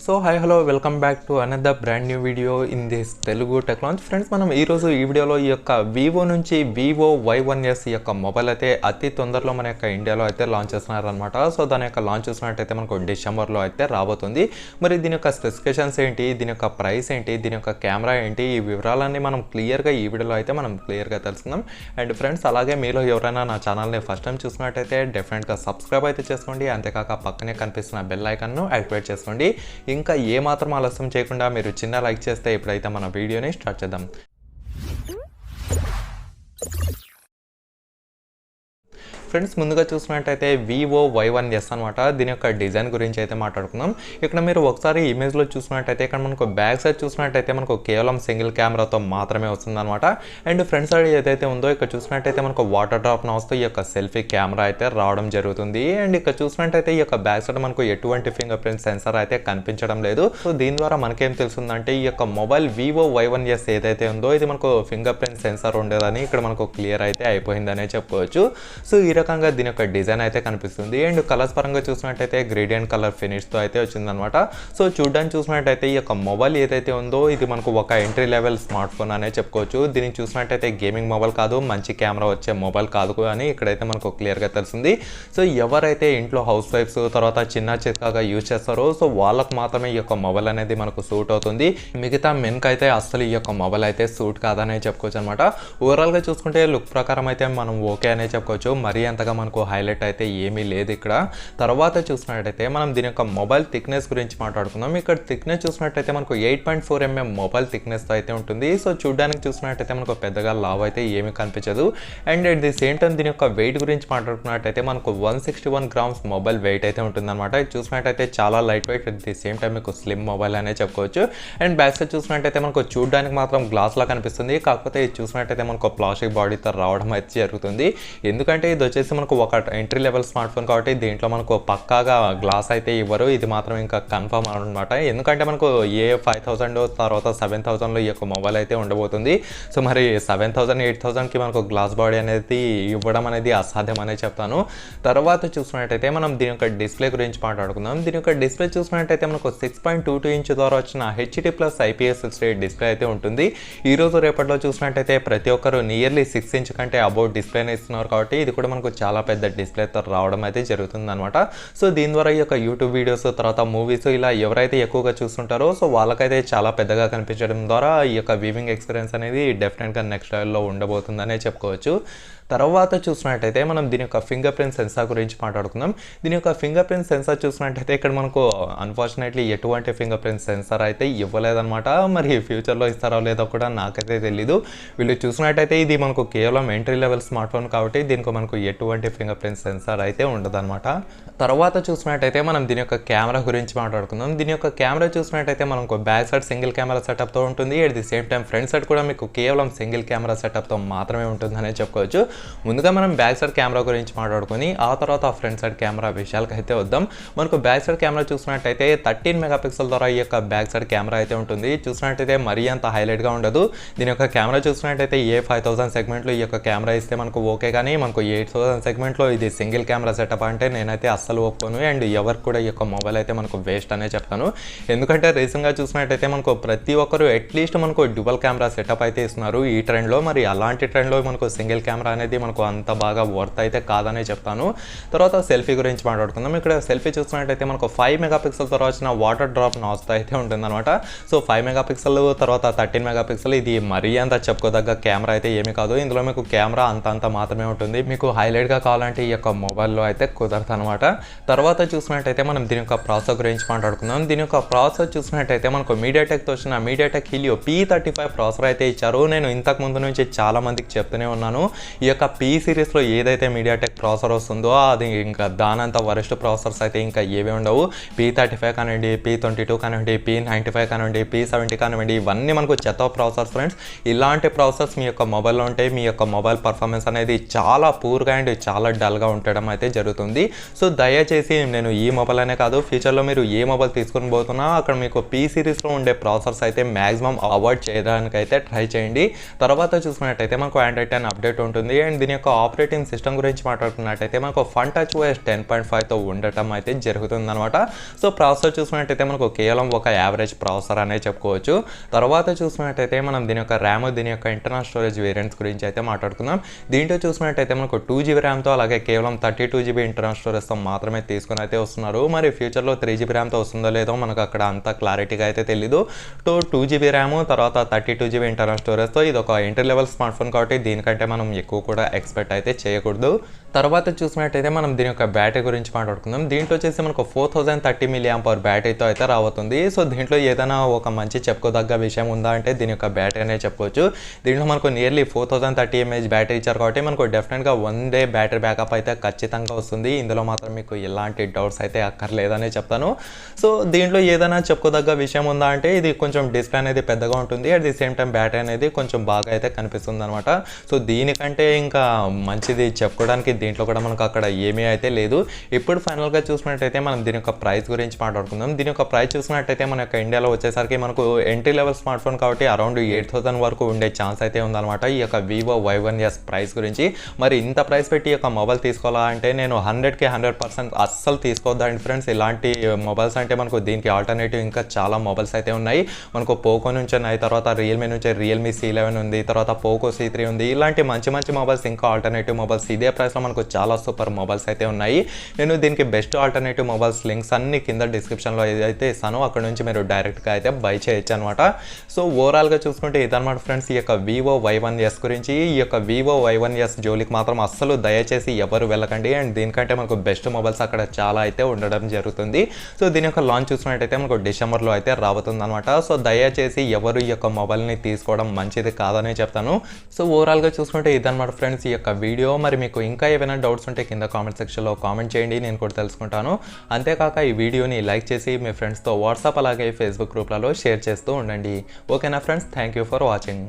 So hi hello welcome back to another brand new video in this Telugu tech launch. Friends, మనం ఈరోజు ఈ వీడియోలో ఈ యొక్క వివో నుంచి వివో Y1s యొక్క మొబైల్ అయితే అతి తొందరలో మన యొక్క ఇండియాలో అయితే లాంచ్ చేస్తున్నారనమాట. సో దాని యొక్క లాంచ్ చేసినట్టయితే మనకు డిసెంబర్లో అయితే రాబోతుంది. మరి దీని యొక్క స్పెసిఫికేషన్స్ ఏంటి, దీని యొక్క ప్రైస్ ఏంటి, దీని యొక్క కెమెరా ఏంటి, ఈ వివరాలన్నీ మనం క్లియర్గా ఈ వీడియోలో అయితే మనం క్లియర్గా తెలుసుకుందాం. అండ్ ఫ్రెండ్స్, అలాగే మీలో ఎవరైనా నా ఛానల్ని ఫస్ట్ టైం చూసినట్టయితే డెఫినెట్గా సబ్స్క్రైబ్ అయితే చేసుకోండి. అంతేకాక పక్కనే కనిపిస్తున్న బెల్ ఐకాన్ను యాక్టివేట్ చేసుకోండి. ఇంకా ఏమాత్రం ఆలస్యం చేయకుండా మీరు చిన్న లైక్ చేస్తే ఇప్పుడైతే మన వీడియోని స్టార్ట్ చేద్దాం. ఫ్రెండ్స్, ముందుగా చూసినట్టయితే వివో Y1s అనమాట. దీని యొక్క డిజైన్ గురించి అయితే మాట్లాడుకుందాం. ఇక్కడ మీరు ఒకసారి ఇమేజ్లో చూసినట్టయితే ఇక్కడ మనకు బ్యాక్ సైడ్ చూసినట్టయితే మనకు కేవలం సింగిల్ కెమెరాతో మాత్రమే వస్తుందన్నమాట. అండ్ ఫ్రంట్ సైడ్ ఏదైతే ఉందో ఇక్కడ చూసినట్టయితే మనకు వాటర్ డ్రాప్ నోస్తో ఈ యొక్క సెల్ఫీ కెమెరా అయితే రావడం జరుగుతుంది. అండ్ ఇక్కడ చూసినట్టయితే ఈ యొక్క బ్యాక్ సైడ్ మనకు ఎటువంటి ఫింగర్ ప్రింట్ సెన్సార్ అయితే కనిపించడం లేదు. సో దీని ద్వారా మనకేం తెలుస్తుందంటే ఈ యొక్క మొబైల్ వివో Y1s ఏదైతే ఉందో ఇది మనకు ఫింగర్ ప్రింట్ సెన్సార్ ఉండేదని ఇక్కడ మనకు క్లియర్ అయితే అయిపోయిందనే చెప్పుకోవచ్చు. సో ఈ రకంగా దీని యొక్క డిజైన్ అయితే కనిపిస్తుంది. అండ్ కలర్స్ పరంగా చూసినట్టయితే గ్రేడియంట్ కలర్ ఫినిష్తో అయితే వచ్చిందనమాట. సో చూడడానికి చూసినట్టయితే ఈ యొక్క మొబైల్ ఏదైతే ఉందో ఇది మనకు ఒక ఎంట్రీ లెవెల్ స్మార్ట్ ఫోన్ అనే చెప్పుకోవచ్చు. దీన్ని చూసినట్టయితే గేమింగ్ మొబైల్ కాదు, మంచి కెమెరా వచ్చే మొబైల్ కాదు అని ఇక్కడైతే మనకు క్లియర్గా తెలిసింది. సో ఎవరైతే ఇంట్లో హౌస్ వైఫ్స్ తర్వాత చిన్న చిన్నగా యూజ్ చేస్తారో సో వాళ్ళకు మాత్రమే ఈ యొక్క మొబైల్ అనేది మనకు సూట్ అవుతుంది. మిగతా మెన్కి అయితే అస్సలు ఈ యొక్క మొబైల్ అయితే సూట్ కాదనే చెప్పుకోవచ్చు అనమాట. ఓవరాల్గా చూసుకుంటే లుక్ ప్రకారం అయితే మనం ఓకే అనే చెప్పుకోవచ్చు. మరీ అంతగా మనకు హైలైట్ అయితే ఏమీ లేదు ఇక్కడ. తర్వాత చూసినట్టయితే మనం దీని యొక్క మొబైల్ థిక్నెస్ గురించి మాట్లాడుకుందాం. ఇక్కడ థిక్నెస్ చూసినట్టయితే మనకు 8.4 mm మొబైల్ థిక్నెస్ అయితే ఉంటుంది. సో చూడడానికి చూసినట్టయితే మనకు పెద్దగా లావ్ అయితే ఏమీ కనిపించదు. And at the same time దీని యొక్క వెయిట్ గురించి మాట్లాడుకున్నట్టయితే మనకు 161 grams మొబైల్ వెయిట్ అయితే ఉంటుందన్నమాట. ఇది చూసినట్టయితే చాలా light weight, at the same time మీకు స్లిమ్ మొబైల్ అనే చెప్పుకోవచ్చు. అండ్ బ్యాక్ సైడ్ చూసినట్టయితే మనకు చూడడానికి మాత్రం గ్లాస్ లా కనిపిస్తుంది. కాకపోతే ఇది చూసినట్టయితే మనకు ప్లాస్టిక్ బాడీతో రావడం అయితే జరుగుతుంది. ఎందుకంటే ఇది వచ్చేసి మనకు ఒక ఎంట్రీ లెవెల్ స్మార్ట్ ఫోన్ కాబట్టి దీంట్లో మనకు పక్కాగా గ్లాస్ అయితే ఇవ్వరు. ఇది మాత్రం ఇంకా కన్ఫర్మ్ అనమాట. ఎందుకంటే మనకు 5,000 తర్వాత 7,000లో ఈ యొక్క మొబైల్ అయితే ఉండబోతుంది. సో మరి 7,000 8,000కి మనకు గ్లాస్ బాడీ అనేది ఇవ్వడం అనేది అసాధ్యం అనే చెప్తాను. తర్వాత చూసినట్టయితే మనం దీని యొక్క డిస్ప్లే గురించి మాట్లాడుకుందాం. దీని యొక్క డిస్ప్లే చూసినట్టయితే మనకు 6.22 inch ద్వారా వచ్చిన HD+ IPS డిస్ప్లే అయితే ఉంటుంది. ఈ రోజు రేపట్లో చూసినట్టయితే ప్రతి ఒక్కరు నియర్లీ 6 inch కంటే అబౌట్ డిస్ప్లేనే ఇస్తున్నారు కాబట్టి ఇది కూడా మనకు చాలా పెద్ద డిస్ప్లేతో రావడం అయితే జరుగుతుంది అనమాట. సో దీని ద్వారా ఈ యొక్క యూట్యూబ్ వీడియోస్ తర్వాత మూవీస్ ఇలా ఎవరైతే ఎక్కువగా చూస్తుంటారో సో వాళ్ళకైతే చాలా పెద్దగా కనిపించడం ద్వారా ఈ యొక్క వ్యూవింగ్ ఎక్స్పీరియన్స్ అనేది డెఫినెట్గా నెక్స్ట్ లెవెల్లో ఉండబోతుందనే చెప్పుకోవచ్చు. తర్వాత చూసినట్టయితే మనం దీని యొక్క ఫింగర్ ప్రింట్ సెన్సార్ గురించి మాట్లాడుకుందాం. దీని యొక్క ఫింగర్ ప్రింట్ సెన్సార్ చూసినట్టయితే ఇక్కడ మనకు అన్ఫార్చునేట్లీ ఎటువంటి ఫింగర్ ప్రింట్ సెన్సార్ అయితే ఇవ్వలేదన్నమాట. మరి ఫ్యూచర్లో ఇస్తారో లేదో కూడా నాకైతే తెలీదు. వీళ్ళు చూసినట్టయితే ఇది మనకు కేవలం ఎంట్రీ లెవెల్ స్మార్ట్ ఫోన్ కాబట్టి దీనికి మనకు ఎటువంటి ఫింగర్ ప్రింట్ సెన్సార్ అయితే ఉండదన్నమాట. తర్వాత చూసినట్టయితే మనం దీని యొక్క కెమెరా గురించి మాట్లాడుకుందాం. దీని యొక్క కెమెరా చూసినట్టయితే మనకు బ్యాక్ సైడ్ సింగిల్ కెమెరా సెటప్తో ఉంటుంది. At the same time front side కూడా మీకు కేవలం సింగిల్ కెమెరా సెటప్తో మాత్రమే ఉంటుందనే చెప్పుకోవచ్చు. ముందుగా మనం బ్యాక్ సైడ్ కెమెరా గురించి మాట్లాడుకొని ఆ తర్వాత ఫ్రంట్ సైడ్ కెమెరా విషయాలకు అయితే వద్దాం. మనకు బ్యాక్ సైడ్ కెమెరా చూసినట్టయితే 13 MP ద్వారా ఈ యొక్క బ్యాక్ సైడ్ కెమెరా అయితే ఉంటుంది. చూసినట్టయితే మరీ అంత హైలైట్గా ఉండదు. దీని యొక్క కెమెరా చూసినట్టయితే 5,000 సెగ్మెంట్లో ఈ యొక్క కెమెరా ఇస్తే మనకు ఓకే, కానీ మనకు 8,000 సెగ్మెంట్లో ఇది సింగిల్ కెమెరా సెటప్ అంటే నేనైతే అస్సలు ఒప్పుకోను. అండ్ ఎవరికి కూడా ఈ యొక్క మొబైల్ అయితే మనకు వేస్ట్ అనే చెప్తాను. ఎందుకంటే రీసెంట్గా చూసినట్టయితే మనకు ప్రతి ఒక్కరు అట్లీస్ట్ మనకు డ్యువల్ కెమెరా సెటప్ అయితే ఇస్తున్నారు ఈ ట్రెండ్లో. మరి అలాంటి ట్రెండ్లో మనకు సింగిల్ కెమెరా అనేది మనకు అంత బాగా వర్త్ అయితే కాదనే చెప్తాను. తర్వాత సెల్ఫీ గురించి మాట్లాడుకుందాం. ఇక్కడ సెల్ఫీ చూసినట్టయితే మనకు 5 MP ద్వారా వచ్చిన వాటర్ డ్రాప్ నాస్తో అయితే ఉంటుందన్నమాట. సో 5 MP తర్వాత 13 MP ఇది మరీ అంత చెప్పుకోదగ్గ కెమెరా అయితే ఏమీ కాదు. ఇందులో మీకు కెమెరా అంత మాత్రమే ఉంటుంది. మీకు హైలైట్గా కావాలంటే ఈ యొక్క మొబైల్లో అయితే కుదరదు అనమాట. తర్వాత చూసినట్టయితే మనం దీని యొక్క ప్రాసెసర్ గురించి మాట్లాడుకుందాం. దీని యొక్క ప్రాసెసర్ చూసినట్టయితే మనకు మీడియాటెక్తో వచ్చిన మీడియాటెక్ హీలియో P35 ప్రాసెసర్ అయితే ఇచ్చారు. నేను ఇంతకు ముందు నుంచి చాలా మందికి చెప్తూనే ఉన్నాను, ఈ యొక్క P సిరీస్లో ఏదైతే మీడియాటెక్ ప్రాసెసర్ వస్తుందో అది ఇంకా దానంత వరస్ట్ ప్రాసెసర్స్ అయితే ఇంకా ఏవి ఉండవు. P35 కానివ్వండి, P22 కానివ్వండి, P95 కానివ్వండి, P70 కానివ్వండి, ఇవన్నీ మనకు చెత్త ప్రాసెసర్స్ ఫ్రెండ్స్. ఇలాంటి ప్రాసెసర్స్ మీ యొక్క మొబైల్లో ఉంటే మీ యొక్క మొబైల్ పర్ఫార్మెన్స్ అనేది చాలా పూర్గా అండ్ చాలా డల్గా ఉండడం అయితే జరుగుతుంది. సో దయచేసి నేను ఈ మొబైల్ అనే కాదు, ఫ్యూచర్లో మీరు ఏ మొబైల్ తీసుకుని పోతున్నా అక్కడ మీకు P సిరీస్లో ఉండే ప్రాసెసర్స్ అయితే మ్యాక్సిమం అవాయిడ్ చేయడానికి అయితే ట్రై చేయండి. తర్వాత చూసుకున్నట్టయితే మనకు Android 10 అప్డేట్ ఉంటుంది. అండ్ దీని యొక్క ఆపరేటింగ్ సిస్టమ్ గురించి మాట్లాడుకున్నట్టయితే మనకు FunTouchOS 10.5తో ఉండటం అయితే జరుగుతుందన్నమాట. సో ప్రాసెసర్ చూసుకున్నట్టయితే మనకు కేవలం ఒక యావరేజ్ ప్రాసెసర్ అనే చెప్పుకోవచ్చు. తర్వాత చూసుకున్నట్టయితే మనం దీని యొక్క ర్యామ్, దీని యొక్క ఇంటర్నల్ స్టోరేజ్ వేరియంట్స్ గురించి అయితే మాట్లాడుకుందాం. దీంట్లో చూసుకున్నట్టయితే మనకు 2GB ర్యామ్తో అలాగే కేవలం 32GB ఇంటర్నల్ స్టోరేజ్తో మాత్రమే తీసుకొని అయితే వస్తున్నారు. మరి ఫ్యూచర్లో 3GB ర్యామ్తో వస్తుందో లేదో మనకు అక్కడ అంత క్లారిటీగా అయితే తెలీదు. 2GB ర్యామ్ తర్వాత 32GB ఇంటర్నల్ స్టోరేజ్తో ఇది ఒక ఎంట్రీ లెవెల్ స్మార్ట్ ఫోన్ కాబట్టి దీనికంటే మనం ఎక్కువ కూడా ఎక్స్పెక్ట్ అయితే చేయకూడదు. తర్వాత చూసినట్టయితే మనం దీని యొక్క బ్యాటరీ గురించి మాట్లాడుకుందాం. దీంట్లో వచ్చేసి మనకు 4030 mAh బ్యాటరీతో అయితే రాబోతుంది. సో దీంట్లో ఏదైనా ఒక మంచి చెప్పుకోదగ్గ విషయం ఉందా అంటే దీని యొక్క బ్యాటరీ అనే చెప్పుకోవచ్చు. దీంట్లో మనకు నియర్లీ 4030 mAh బ్యాటరీ ఇచ్చారు కాబట్టి మనకు డెఫినెట్గా 1 డే బ్యాటరీ బ్యాకప్ అయితే ఖచ్చితంగా వస్తుంది. ఇందులో మాత్రం మీకు ఎలాంటి డౌట్స్ అయితే అక్కర్లేదనే చెప్తాను. సో దీంట్లో ఏదైనా చెప్పుకోదగ్గ విషయం ఉందా అంటే ఇది కొంచెం డిస్ప్లే అనేది పెద్దగా ఉంటుంది. At the same time battery అనేది కొంచెం బాగా అయితే కనిపిస్తుంది అనమాట. సో దీనికంటే ఇంకా మంచిది చెప్పుకోవడానికి దీంట్లో కూడా మనకు అక్కడ ఏమీ అయితే లేదు. ఇప్పుడు ఫైనల్గా చూసినట్టయితే మనం దీని యొక్క ప్రైస్ గురించి మాట్లాడుకుందాం. దీని యొక్క ప్రైస్ చూసినట్టయితే మన యొక్క ఇండియాలో వచ్చేసరికి మనకు ఎంట్రీ లెవెల్ స్మార్ట్ ఫోన్ కాబట్టి అరౌండ్ 8000 వరకు ఉండే ఛాన్స్ అయితే ఉందన్నమాట ఈ యొక్క Vivo Y1s ప్రైస్ గురించి. మరి ఇంత ప్రైస్ పెట్టి ఈ యొక్క మొబైల్ తీసుకోవాలా అంటే నేను 100కి 100% అస్సలు తీసుకోవద్దండి ఫ్రెండ్స్. ఇలాంటి మొబైల్స్ అంటే మనకు దీనికి ఆల్టర్నేటివ్ ఇంకా చాలా మొబైల్స్ అయితే ఉన్నాయి. మనకు పోకో నుంచి ఉన్నాయి, తర్వాత రియల్మీ నుంచి రియల్మీ C11 ఉంది, తర్వాత పోకో C3 ఉంది. ఇలాంటి మంచి మంచి మొబైల్స్ ఇంకా ఆల్టర్నేటివ్ మొబైల్స్ ఇదే ప్రైస్లో మనకు చాలా సూపర్ మొబైల్స్ అయితే ఉన్నాయి. నేను దీనికి బెస్ట్ ఆల్టర్నేటివ్ మొబైల్స్ లింక్స్ అన్ని కింద డిస్క్రిప్షన్లో ఏదైతే ఇస్తానో అక్కడ నుంచి మీరు డైరెక్ట్గా అయితే బై చేయొచ్చు అనమాట. సో ఓవరాల్గా చూసుకుంటే ఇదన్నమాట ఫ్రెండ్స్ ఈ యొక్క Vivo Y1s గురించి. ఈ యొక్క Vivo Y1s జోలికి మాత్రం అస్సలు దయచేసి ఎవరు వెళ్ళకండి. అండ్ దీనికంటే మనకు బెస్ట్ మొబైల్స్ అక్కడ చాలా అయితే ఉండడం జరుగుతుంది. సో దీని యొక్క లాంచ్ చూసినట్టయితే మనకు డిసెంబర్లో అయితే రాబోతుంది అనమాట. సో దయచేసి ఎవరు ఈ యొక్క మొబైల్ని తీసుకోవడం మంచిది కాదనే చెప్తాను. సో ఓవరాల్గా చూసుకుంటే ఇదన్నమాట ఫ్రెండ్స్ ఈ యొక్క వీడియో. మరి మీకు ఇంకా ఏమైనా డౌట్స్ ఉంటే కింద కామెంట్ సెక్షన్లో కామెంట్ చేయండి, నేను కూడా తెలుసుకుంటాను. అంతేకాక ఈ వీడియోని లైక్ చేసి మీ ఫ్రెండ్స్తో వాట్సాప్ అలాగే ఫేస్బుక్ గ్రూప్లలో షేర్ చేస్తూ ఉండండి. ఓకేనా friends, thank you for watching.